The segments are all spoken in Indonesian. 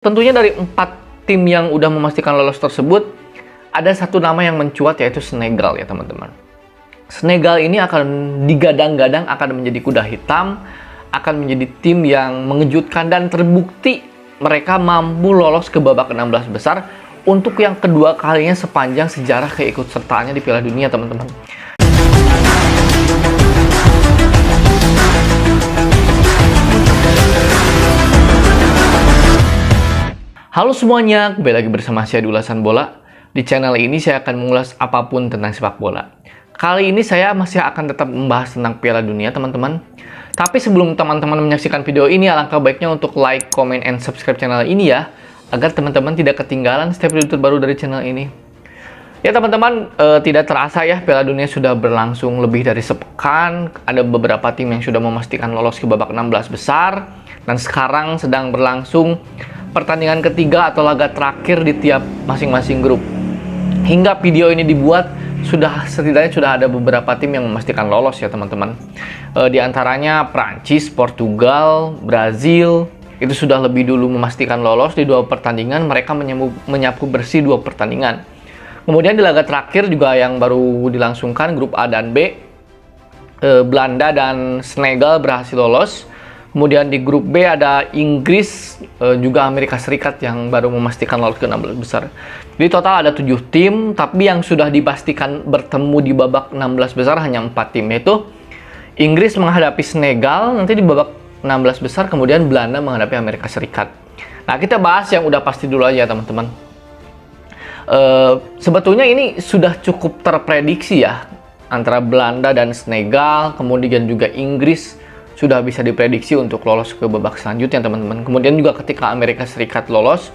Tentunya dari 4 tim yang udah memastikan lolos tersebut, ada satu nama yang mencuat, yaitu Senegal ya teman-teman. Senegal ini akan digadang-gadang akan menjadi kuda hitam, akan menjadi tim yang mengejutkan dan terbukti mereka mampu lolos ke babak 16 besar untuk yang kedua kalinya sepanjang sejarah keikutsertaannya di Piala Dunia teman-teman. Halo semuanya, kembali lagi bersama saya di Ulasan Bola. Di channel ini saya akan mengulas apapun tentang sepak bola. Kali ini saya masih akan tetap membahas tentang Piala Dunia teman-teman. Tapi sebelum teman-teman menyaksikan video ini, alangkah baiknya untuk like, comment, and subscribe channel ini ya, agar teman-teman tidak ketinggalan setiap video terbaru dari channel ini. Ya teman-teman, tidak terasa ya Piala Dunia sudah berlangsung lebih dari sepekan. Ada beberapa tim yang sudah memastikan lolos ke babak 16 besar. Dan sekarang sedang berlangsung pertandingan ketiga atau laga terakhir di tiap masing-masing grup. Hingga video ini dibuat, setidaknya sudah ada beberapa tim yang memastikan lolos ya teman-teman. Di antaranya Prancis, Portugal, Brazil, itu sudah lebih dulu memastikan lolos di 2 pertandingan. Mereka menyapu bersih 2 pertandingan. Kemudian di laga terakhir juga yang baru dilangsungkan, grup A dan B, Belanda dan Senegal berhasil lolos. Kemudian di grup B ada Inggris, juga Amerika Serikat yang baru memastikan lolos ke 16 besar. Jadi total ada 7 tim, tapi yang sudah dipastikan bertemu di babak 16 besar hanya 4 tim, yaitu Inggris menghadapi Senegal nanti di babak 16 besar, kemudian Belanda menghadapi Amerika Serikat. Nah, kita bahas yang udah pasti dulu aja teman-teman. Sebetulnya ini sudah cukup terprediksi ya, antara Belanda dan Senegal, kemudian juga Inggris sudah bisa diprediksi untuk lolos ke babak selanjutnya teman-teman. Kemudian juga ketika Amerika Serikat lolos,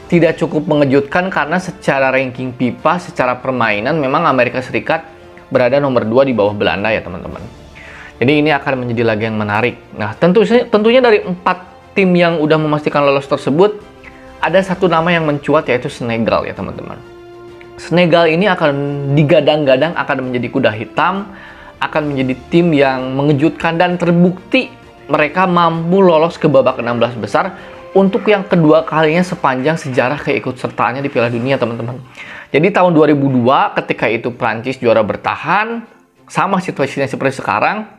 tidak cukup mengejutkan karena secara ranking FIFA, secara permainan memang Amerika Serikat berada nomor 2 di bawah Belanda ya teman-teman. Jadi ini akan menjadi laga yang menarik. Nah, tentunya dari 4 tim yang udah memastikan lolos tersebut, ada satu nama yang mencuat, yaitu Senegal ya teman-teman. Senegal ini akan digadang-gadang akan menjadi kuda hitam, akan menjadi tim yang mengejutkan dan terbukti mereka mampu lolos ke babak 16 besar untuk yang kedua kalinya sepanjang sejarah keikutsertaannya di Piala Dunia teman-teman. Jadi tahun 2002 ketika itu Prancis juara bertahan, sama situasinya seperti sekarang.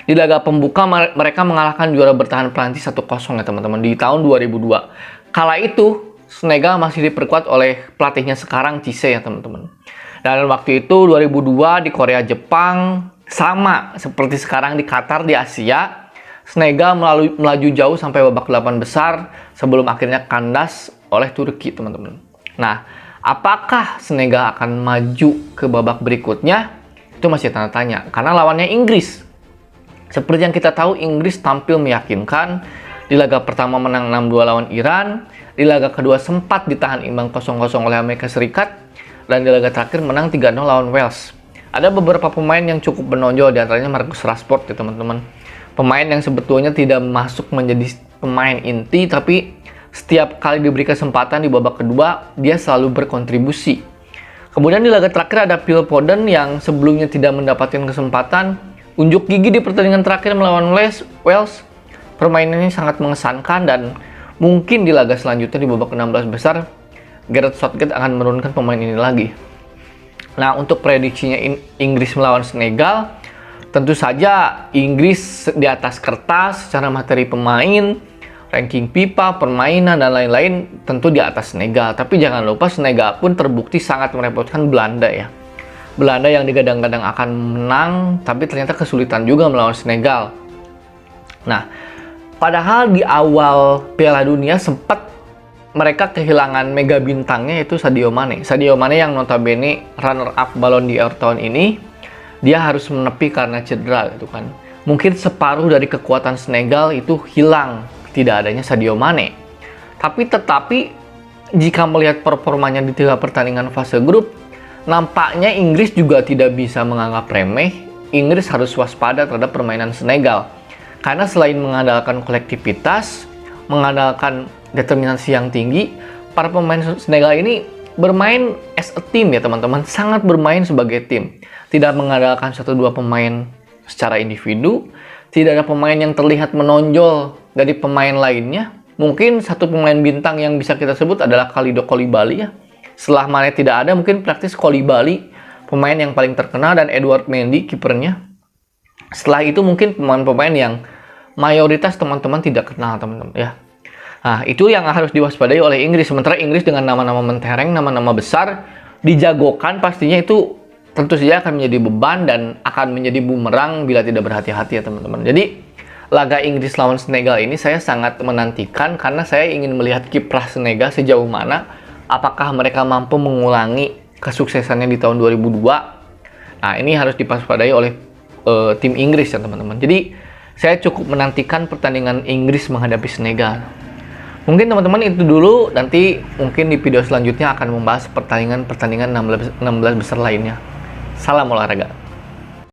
Di laga pembuka mereka mengalahkan juara bertahan Prancis 1-0 ya teman-teman di tahun 2002. Kala itu Senegal masih diperkuat oleh pelatihnya sekarang Cisse ya teman-teman. Dan waktu itu 2002 di Korea Jepang, sama seperti sekarang di Qatar di Asia, Senegal melaju jauh sampai babak 8 besar sebelum akhirnya kandas oleh Turki teman-teman. Nah, apakah Senegal akan maju ke babak berikutnya? Itu masih tanda tanya karena lawannya Inggris. Seperti yang kita tahu, Inggris tampil meyakinkan. Di laga pertama menang 6-2 lawan Iran, di laga kedua sempat ditahan imbang 0-0 oleh Amerika Serikat, dan di laga terakhir menang 3-0 lawan Wales. Ada beberapa pemain yang cukup menonjol, diantaranya Marcus Rashford ya teman-teman. Pemain yang sebetulnya tidak masuk menjadi pemain inti, tapi setiap kali diberi kesempatan di babak kedua, dia selalu berkontribusi. Kemudian di laga terakhir ada Phil Foden yang sebelumnya tidak mendapatkan kesempatan, unjuk gigi di pertandingan terakhir melawan Wales. Permainannya sangat mengesankan dan mungkin di laga selanjutnya di babak 16 besar, Gareth Southgate akan menurunkan pemain ini lagi. Nah, untuk prediksinya Inggris melawan Senegal, tentu saja Inggris di atas kertas secara materi pemain, ranking FIFA, permainan, dan lain-lain tentu di atas Senegal. Tapi jangan lupa Senegal pun terbukti sangat merepotkan Belanda ya. Belanda yang digadang-gadang akan menang, tapi ternyata kesulitan juga melawan Senegal. Nah, padahal di awal Piala Dunia sempat mereka kehilangan mega bintangnya, yaitu Sadio Mane. Sadio Mane yang notabene runner-up Ballon d'Or tahun ini, dia harus menepi karena cedera gitu kan. Mungkin separuh dari kekuatan Senegal itu hilang, tidak adanya Sadio Mane. Tetapi jika melihat performanya di 3 pertandingan fase grup, nampaknya Inggris juga tidak bisa menganggap remeh. Inggris harus waspada terhadap permainan Senegal. Karena selain mengandalkan kolektivitas, mengandalkan determinasi yang tinggi, para pemain Senegal ini bermain as a team ya teman-teman, sangat bermain sebagai tim. Tidak mengandalkan 1-2 pemain secara individu, tidak ada pemain yang terlihat menonjol dari pemain lainnya, Mungkin satu pemain bintang yang bisa kita sebut adalah Kalidou Koulibaly ya. Setelah Mane tidak ada, mungkin praktis Koulibaly pemain yang paling terkenal, dan Edouard Mendy kipernya. Setelah itu mungkin pemain-pemain yang mayoritas teman-teman tidak kenal, teman-teman ya. Nah, itu yang harus diwaspadai oleh Inggris. Sementara Inggris dengan nama-nama mentereng, nama-nama besar, dijagokan, pastinya itu tentu saja akan menjadi beban dan akan menjadi bumerang bila tidak berhati-hati ya teman-teman. Jadi laga Inggris lawan Senegal ini saya sangat menantikan karena saya ingin melihat kiprah Senegal sejauh mana. Apakah mereka mampu mengulangi kesuksesannya di tahun 2002? Nah, ini harus diwaspadai oleh tim Inggris ya teman-teman. Jadi saya cukup menantikan pertandingan Inggris menghadapi Senegal. Mungkin teman-teman itu dulu, nanti mungkin di video selanjutnya akan membahas pertandingan 16 besar lainnya. Salam olahraga.